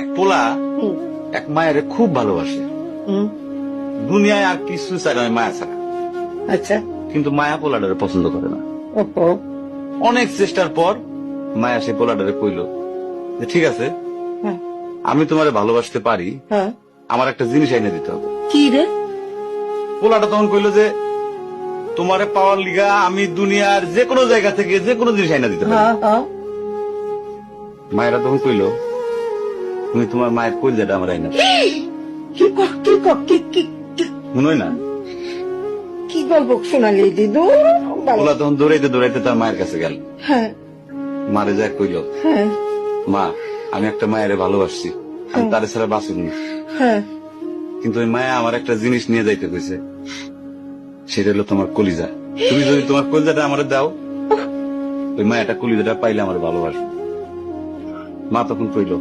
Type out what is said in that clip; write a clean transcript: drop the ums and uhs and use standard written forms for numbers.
এক পোলা এক মায়ের খুব ভালোবাসে, দুনিয়ায় আর কিছু চাই না মায়া ছাড়া। আচ্ছা। কিন্তু মায়া পোলাটারে পছন্দ করে না। ওহো। অনেক চেষ্টার পর মায়া সে পোলাটারে কইল যে ঠিক আছে, হ্যাঁ। আমি তোমারে ভালোবাসতে পারি, হ্যাঁ। আমার একটা জিনিস এনে দিতে হবে। কি রে? পোলাটা তখন কইল যে তোমারে পাওয়ার লিগা আমি দুনিয়ার যে কোনো জায়গা থেকে যে কোনো জিনিস এনে দিতে পারি। হ্যাঁ হ্যাঁ। মায়েরা তখন কইল তুমি তোমার মায়ের কইলজাটা আমার এনে দাও। কি ক- কি ক- কি কি- কি- মনে হয় না? কি গল্প শোনালি দিদু? পোলা তখন দৌড়াইতে দৌড়াইতে তার মায়ের কাছে গেল, হ্যাঁ মারে যায় কইল হ্যাঁ মা আমি একটা মায়ের ভালোবাসছি, আমি তারে ছাড়া বাঁচুনি, হ্যাঁ। কিন্তু ওই মায়া আমার একটা জিনিস নিয়ে যাইতে কইছে, সেটা হলো তোমার কলিজা। তুমি যদি তোমার কলিজাটা আমার দাও, ওই মায়াটা কলিজাটা পাইলে আমার ভালোবাসবে। মা তখন কইল